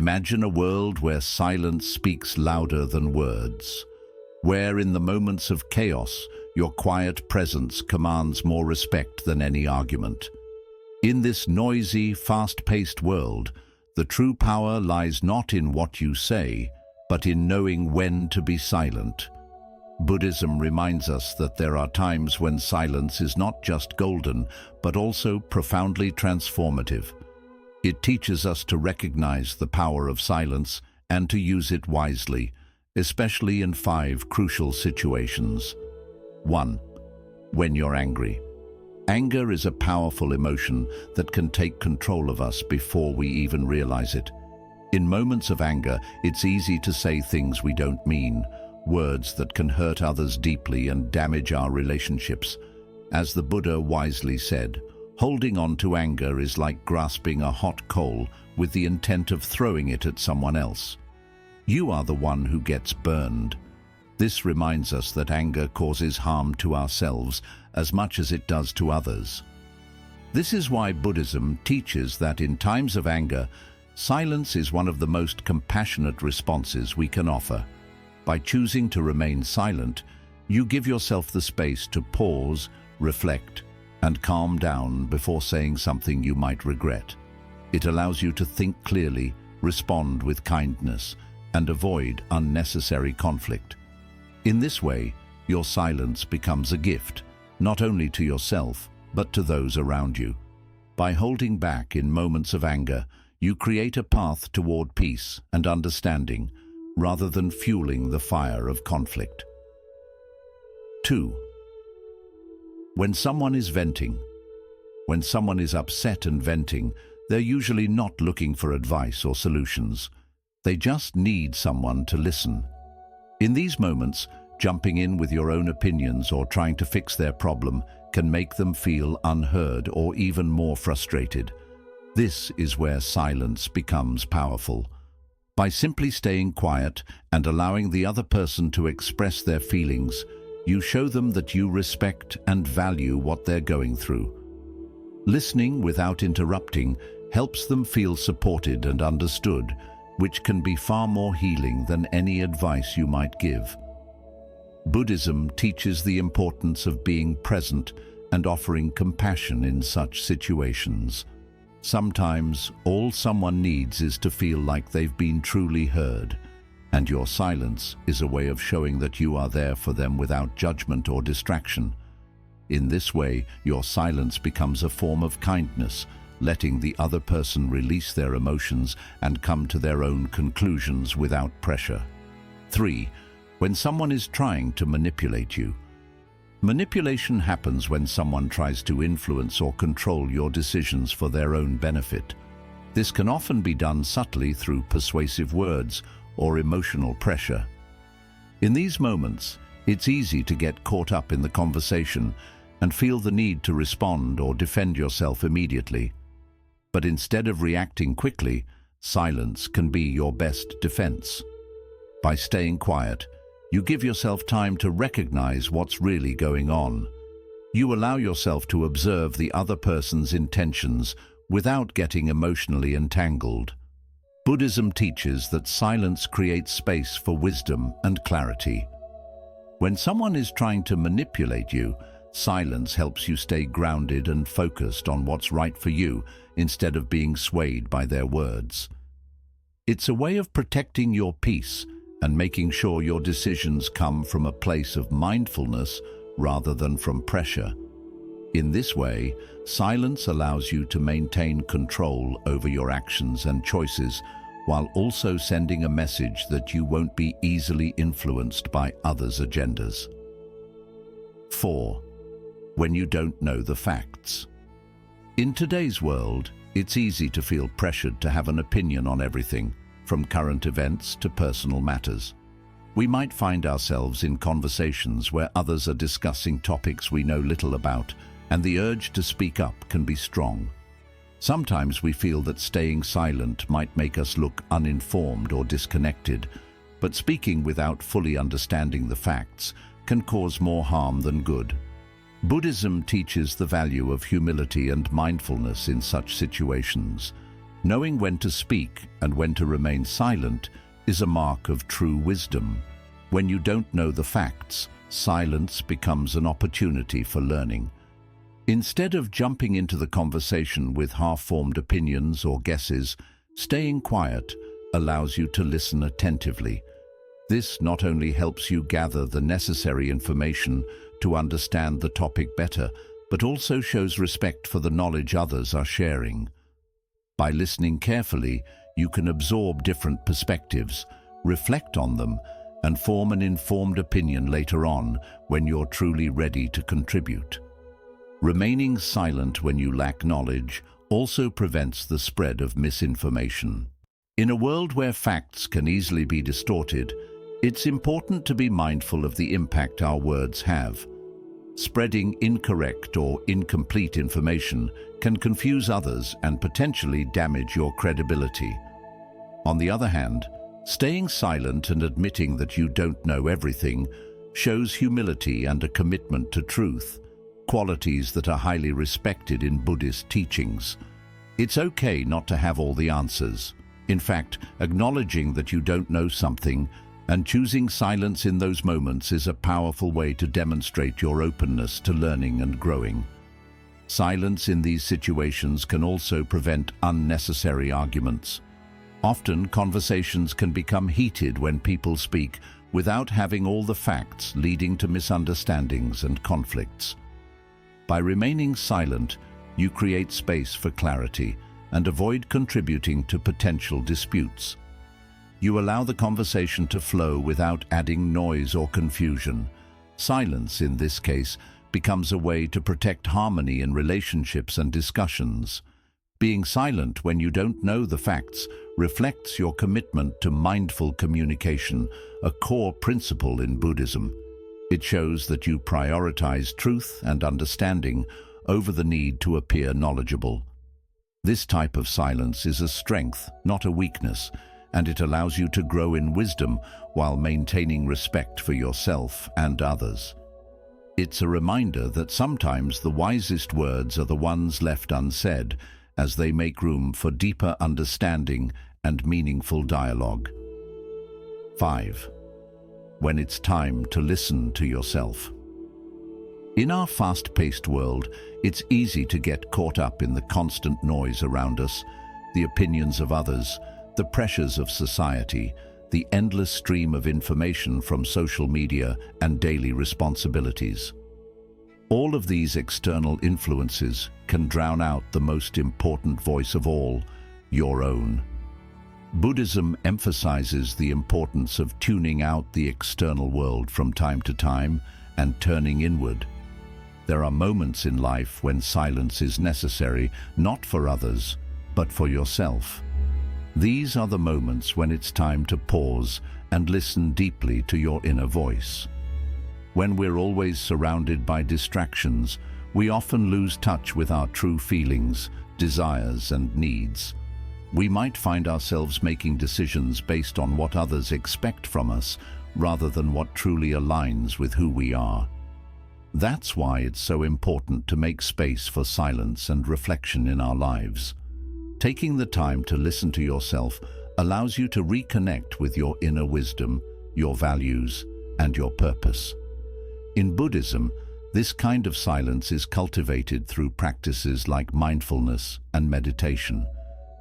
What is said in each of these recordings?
Imagine a world where silence speaks louder than words, where in the moments of chaos, your quiet presence commands more respect than any argument. In this noisy, fast-paced world, the true power lies not in what you say, but in knowing when to be silent. Buddhism reminds us that there are times when silence is not just golden, but also profoundly transformative. It teaches us to recognize the power of silence and to use it wisely, especially in 5 crucial situations. 1. When you're angry. Anger is a powerful emotion that can take control of us before we even realize it. In moments of anger, it's easy to say things we don't mean, words that can hurt others deeply and damage our relationships. As the Buddha wisely said, holding on to anger is like grasping a hot coal with the intent of throwing it at someone else. You are the one who gets burned. This reminds us that anger causes harm to ourselves as much as it does to others. This is why Buddhism teaches that in times of anger, silence is one of the most compassionate responses we can offer. By choosing to remain silent, you give yourself the space to pause, reflect, and calm down before saying something you might regret. It allows you to think clearly, respond with kindness, and avoid unnecessary conflict. In this way, your silence becomes a gift, not only to yourself, but to those around you. By holding back in moments of anger, you create a path toward peace and understanding, rather than fueling the fire of conflict. 2. When someone is venting. When someone is upset and venting, they're usually not looking for advice or solutions. They just need someone to listen. In these moments, jumping in with your own opinions or trying to fix their problem can make them feel unheard or even more frustrated. This is where silence becomes powerful. By simply staying quiet and allowing the other person to express their feelings, you show them that you respect and value what they're going through. Listening without interrupting helps them feel supported and understood, which can be far more healing than any advice you might give. Buddhism teaches the importance of being present and offering compassion in such situations. Sometimes, all someone needs is to feel like they've been truly heard, and your silence is a way of showing that you are there for them without judgment or distraction. In this way, your silence becomes a form of kindness, letting the other person release their emotions and come to their own conclusions without pressure. 3. When someone is trying to manipulate you. Manipulation happens when someone tries to influence or control your decisions for their own benefit. This can often be done subtly through persuasive words or emotional pressure. In these moments, it's easy to get caught up in the conversation and feel the need to respond or defend yourself immediately. But instead of reacting quickly, silence can be your best defense. By staying quiet, you give yourself time to recognize what's really going on. You allow yourself to observe the other person's intentions without getting emotionally entangled. Buddhism teaches that silence creates space for wisdom and clarity. When someone is trying to manipulate you, silence helps you stay grounded and focused on what's right for you instead of being swayed by their words. It's a way of protecting your peace and making sure your decisions come from a place of mindfulness rather than from pressure. In this way, silence allows you to maintain control over your actions and choices while also sending a message that you won't be easily influenced by others' agendas. 4. When you don't know the facts. In today's world, it's easy to feel pressured to have an opinion on everything, from current events to personal matters. We might find ourselves in conversations where others are discussing topics we know little about, and the urge to speak up can be strong. Sometimes we feel that staying silent might make us look uninformed or disconnected, but speaking without fully understanding the facts can cause more harm than good. Buddhism teaches the value of humility and mindfulness in such situations. Knowing when to speak and when to remain silent is a mark of true wisdom. When you don't know the facts, silence becomes an opportunity for learning. Instead of jumping into the conversation with half-formed opinions or guesses, staying quiet allows you to listen attentively. This not only helps you gather the necessary information to understand the topic better, but also shows respect for the knowledge others are sharing. By listening carefully, you can absorb different perspectives, reflect on them, and form an informed opinion later on when you're truly ready to contribute. Remaining silent when you lack knowledge also prevents the spread of misinformation. In a world where facts can easily be distorted, it's important to be mindful of the impact our words have. Spreading incorrect or incomplete information can confuse others and potentially damage your credibility. On the other hand, staying silent and admitting that you don't know everything shows humility and a commitment to truth, qualities that are highly respected in Buddhist teachings. It's okay not to have all the answers. In fact, acknowledging that you don't know something and choosing silence in those moments is a powerful way to demonstrate your openness to learning and growing. Silence in these situations can also prevent unnecessary arguments. Often, conversations can become heated when people speak without having all the facts, leading to misunderstandings and conflicts. By remaining silent, you create space for clarity and avoid contributing to potential disputes. You allow the conversation to flow without adding noise or confusion. Silence, in this case, becomes a way to protect harmony in relationships and discussions. Being silent when you don't know the facts reflects your commitment to mindful communication, a core principle in Buddhism. It shows that you prioritize truth and understanding over the need to appear knowledgeable. This type of silence is a strength, not a weakness, and it allows you to grow in wisdom while maintaining respect for yourself and others. It's a reminder that sometimes the wisest words are the ones left unsaid, as they make room for deeper understanding and meaningful dialogue. 5. When it's time to listen to yourself. In our fast-paced world, it's easy to get caught up in the constant noise around us, the opinions of others, the pressures of society, the endless stream of information from social media and daily responsibilities. All of these external influences can drown out the most important voice of all, your own. Buddhism emphasizes the importance of tuning out the external world from time to time and turning inward. There are moments in life when silence is necessary, not for others, but for yourself. These are the moments when it's time to pause and listen deeply to your inner voice. When we're always surrounded by distractions, we often lose touch with our true feelings, desires, and needs. We might find ourselves making decisions based on what others expect from us, rather than what truly aligns with who we are. That's why it's so important to make space for silence and reflection in our lives. Taking the time to listen to yourself allows you to reconnect with your inner wisdom, your values, and your purpose. In Buddhism, this kind of silence is cultivated through practices like mindfulness and meditation.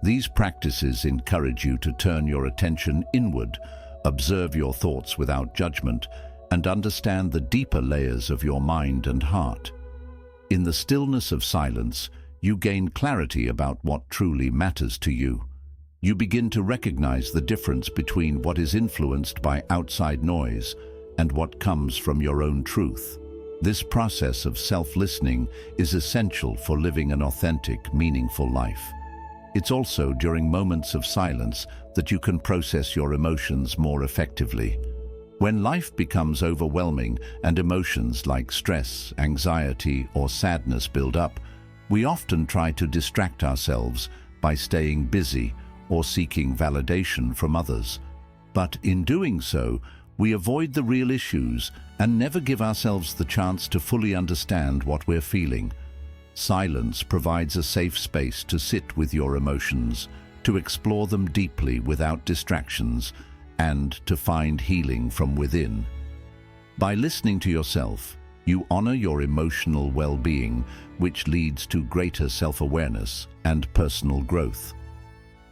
These practices encourage you to turn your attention inward, observe your thoughts without judgment, and understand the deeper layers of your mind and heart. In the stillness of silence, you gain clarity about what truly matters to you. You begin to recognize the difference between what is influenced by outside noise and what comes from your own truth. This process of self-listening is essential for living an authentic, meaningful life. It's also during moments of silence that you can process your emotions more effectively. When life becomes overwhelming and emotions like stress, anxiety, or sadness build up, we often try to distract ourselves by staying busy or seeking validation from others. But in doing so, we avoid the real issues and never give ourselves the chance to fully understand what we're feeling. Silence provides a safe space to sit with your emotions, to explore them deeply without distractions, and to find healing from within. By listening to yourself, you honor your emotional well-being, which leads to greater self-awareness and personal growth.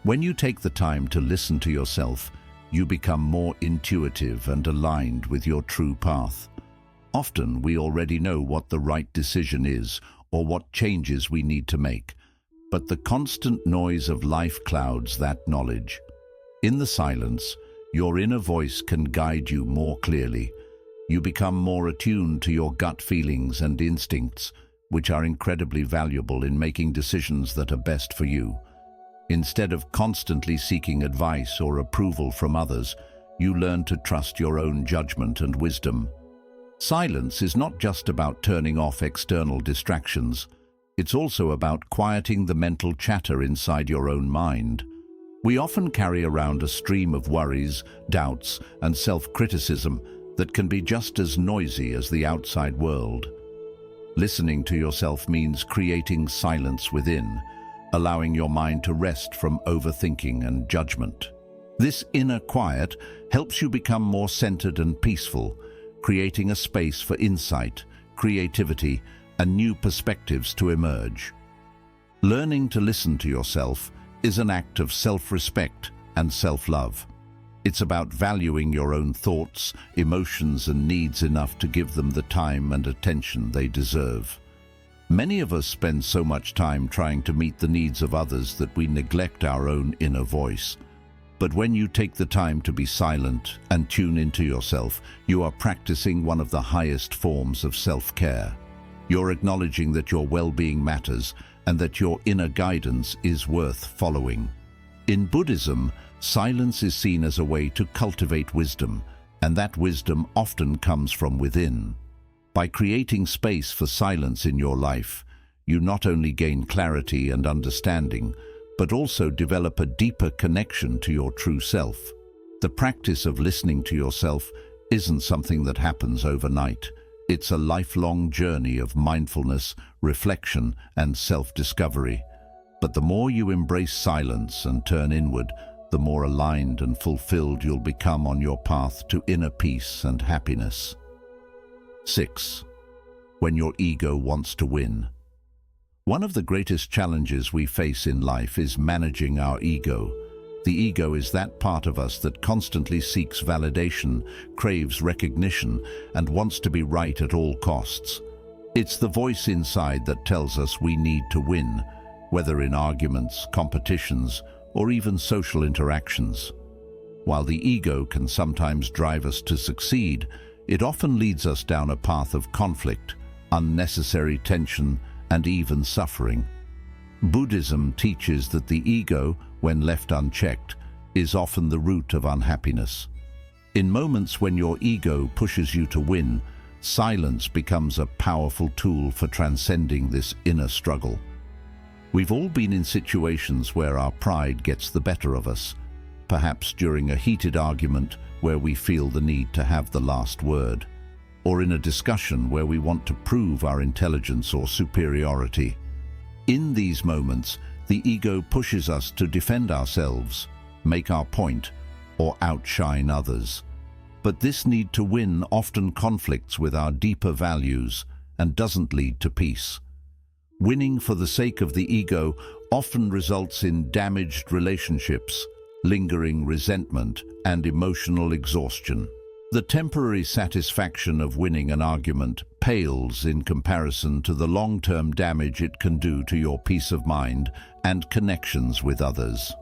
When you take the time to listen to yourself, you become more intuitive and aligned with your true path. Often we already know what the right decision is or what changes we need to make, but the constant noise of life clouds that knowledge. In the silence, your inner voice can guide you more clearly. You become more attuned to your gut feelings and instincts, which are incredibly valuable in making decisions that are best for you. Instead of constantly seeking advice or approval from others, you learn to trust your own judgment and wisdom. Silence is not just about turning off external distractions. It's also about quieting the mental chatter inside your own mind. We often carry around a stream of worries, doubts, and self-criticism that can be just as noisy as the outside world. Listening to yourself means creating silence within, allowing your mind to rest from overthinking and judgment. This inner quiet helps you become more centered and peaceful, creating a space for insight, creativity, and new perspectives to emerge. Learning to listen to yourself is an act of self-respect and self-love. It's about valuing your own thoughts, emotions, and needs enough to give them the time and attention they deserve. Many of us spend so much time trying to meet the needs of others that we neglect our own inner voice. But when you take the time to be silent and tune into yourself, you are practicing one of the highest forms of self-care. You're acknowledging that your well-being matters and that your inner guidance is worth following. In Buddhism, silence is seen as a way to cultivate wisdom, and that wisdom often comes from within. By creating space for silence in your life, you not only gain clarity and understanding, but also develop a deeper connection to your true self. The practice of listening to yourself isn't something that happens overnight. It's a lifelong journey of mindfulness, reflection, and self-discovery. But the more you embrace silence and turn inward, the more aligned and fulfilled you'll become on your path to inner peace and happiness. 6. When your ego wants to win. One of the greatest challenges we face in life is managing our ego. The ego is that part of us that constantly seeks validation, craves recognition, and wants to be right at all costs. It's the voice inside that tells us we need to win, whether in arguments, competitions, or even social interactions. While the ego can sometimes drive us to succeed, it often leads us down a path of conflict, unnecessary tension, and even suffering. Buddhism teaches that the ego, when left unchecked, is often the root of unhappiness. In moments when your ego pushes you to win, silence becomes a powerful tool for transcending this inner struggle. We've all been in situations where our pride gets the better of us, perhaps during a heated argument where we feel the need to have the last word, or in a discussion where we want to prove our intelligence or superiority. In these moments, the ego pushes us to defend ourselves, make our point, or outshine others. But this need to win often conflicts with our deeper values and doesn't lead to peace. Winning for the sake of the ego often results in damaged relationships, lingering resentment, and emotional exhaustion. The temporary satisfaction of winning an argument pales in comparison to the long-term damage it can do to your peace of mind and connections with others.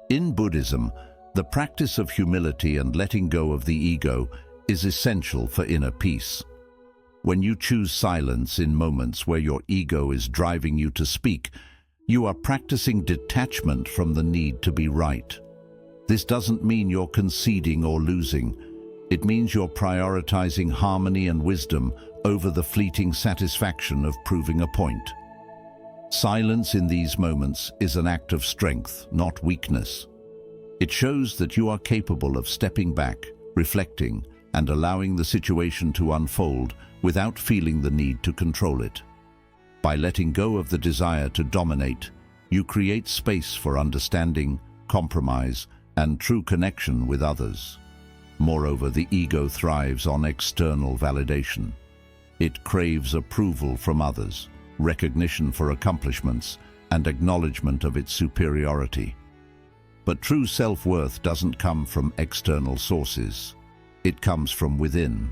In Buddhism, the practice of humility and letting go of the ego is essential for inner peace. When you choose silence in moments where your ego is driving you to speak, you are practicing detachment from the need to be right. This doesn't mean you're conceding or losing. It means you're prioritizing harmony and wisdom over the fleeting satisfaction of proving a point. Silence in these moments is an act of strength, not weakness. It shows that you are capable of stepping back, reflecting, and allowing the situation to unfold without feeling the need to control it. By letting go of the desire to dominate, You create space for understanding, compromise, and true connection with others. Moreover, the ego thrives on external validation. It craves approval from others, recognition for accomplishments, and acknowledgement of its superiority. But true self-worth doesn't come from external sources. It comes from within.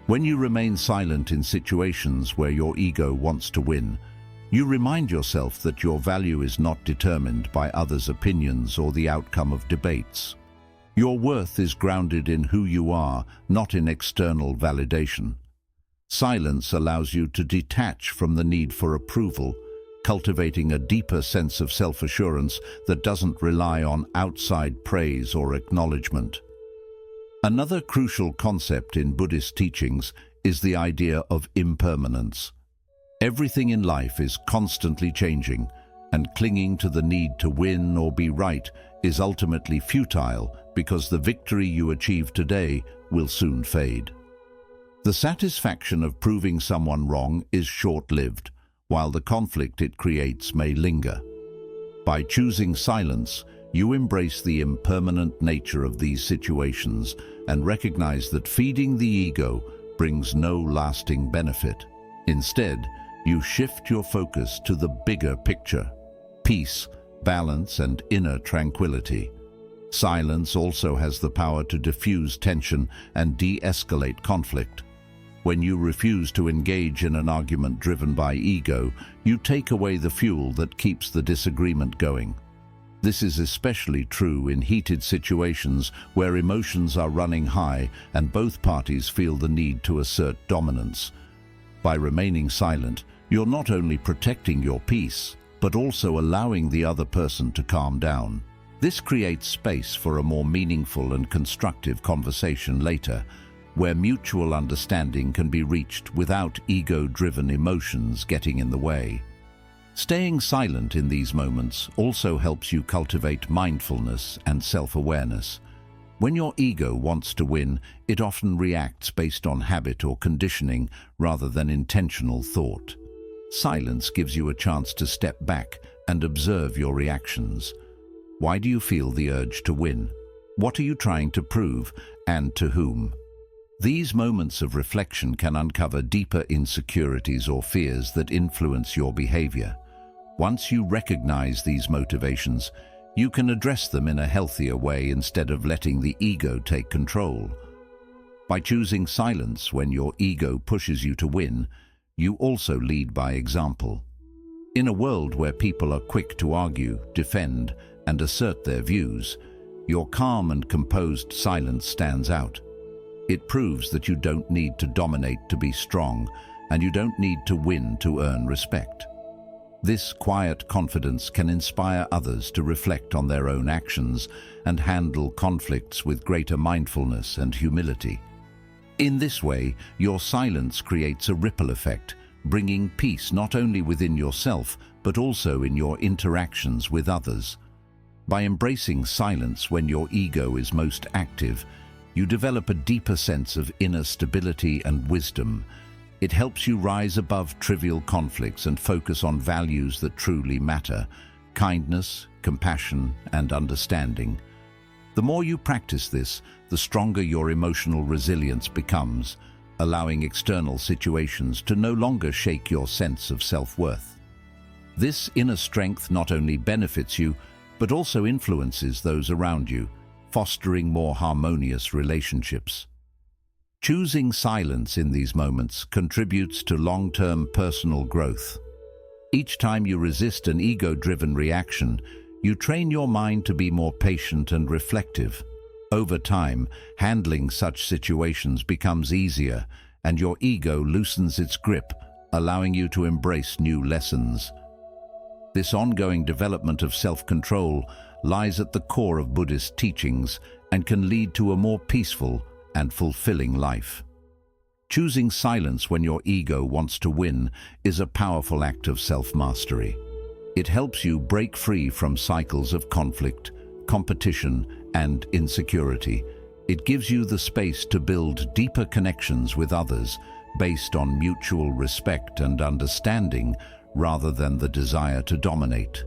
When you remain silent in situations where your ego wants to win, you remind yourself that your value is not determined by others' opinions or the outcome of debates. Your worth is grounded in who you are, not in external validation. Silence allows you to detach from the need for approval, cultivating a deeper sense of self-assurance that doesn't rely on outside praise or acknowledgement. Another crucial concept in Buddhist teachings is the idea of impermanence. Everything in life is constantly changing, and clinging to the need to win or be right is ultimately futile because the victory you achieve today will soon fade. The satisfaction of proving someone wrong is short-lived, while the conflict it creates may linger. By choosing silence, you embrace the impermanent nature of these situations and recognize that feeding the ego brings no lasting benefit. Instead, you shift your focus to the bigger picture: peace, balance, and inner tranquility. Silence also has the power to diffuse tension and de-escalate conflict. When you refuse to engage in an argument driven by ego, you take away the fuel that keeps the disagreement going. This is especially true in heated situations where emotions are running high and both parties feel the need to assert dominance. By remaining silent, you're not only protecting your peace, but also allowing the other person to calm down. This creates space for a more meaningful and constructive conversation later, where mutual understanding can be reached without ego-driven emotions getting in the way. Staying silent in these moments also helps you cultivate mindfulness and self-awareness. When your ego wants to win, it often reacts based on habit or conditioning rather than intentional thought. Silence gives you a chance to step back and observe your reactions. Why do you feel the urge to win? What are you trying to prove, and to whom? These moments of reflection can uncover deeper insecurities or fears that influence your behavior. Once you recognize these motivations, you can address them in a healthier way instead of letting the ego take control. By choosing silence when your ego pushes you to win, you also lead by example. In a world where people are quick to argue, defend, and assert their views, your calm and composed silence stands out. It proves that you don't need to dominate to be strong, and you don't need to win to earn respect. This quiet confidence can inspire others to reflect on their own actions and handle conflicts with greater mindfulness and humility. In this way, your silence creates a ripple effect, bringing peace not only within yourself, but also in your interactions with others. By embracing silence when your ego is most active, you develop a deeper sense of inner stability and wisdom. It helps you rise above trivial conflicts and focus on values that truly matter: kindness, compassion, and understanding. The more you practice this, the stronger your emotional resilience becomes, allowing external situations to no longer shake your sense of self-worth. This inner strength not only benefits you, but also influences those around you, fostering more harmonious relationships. Choosing silence in these moments contributes to long-term personal growth. Each time you resist an ego-driven reaction, you train your mind to be more patient and reflective. Over time, handling such situations becomes easier, and your ego loosens its grip, allowing you to embrace new lessons. This ongoing development of self-control lies at the core of Buddhist teachings and can lead to a more peaceful and fulfilling life. Choosing silence when your ego wants to win is a powerful act of self-mastery. It helps you break free from cycles of conflict, competition, and insecurity. It gives you the space to build deeper connections with others based on mutual respect and understanding rather than the desire to dominate.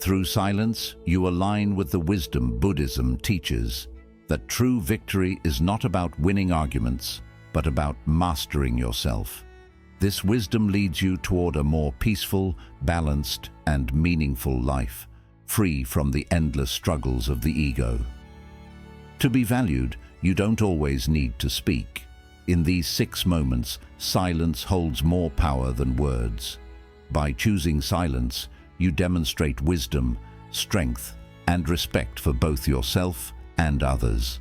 Through silence, you align with the wisdom Buddhism teaches, that true victory is not about winning arguments, but about mastering yourself. This wisdom leads you toward a more peaceful, balanced, and meaningful life, free from the endless struggles of the ego. To be valued, you don't always need to speak. In these 6 moments, silence holds more power than words. By choosing silence, you demonstrate wisdom, strength, and respect for both yourself and others.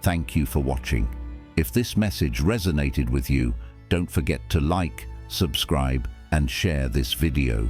Thank you for watching. If this message resonated with you, don't forget to like, subscribe, and share this video.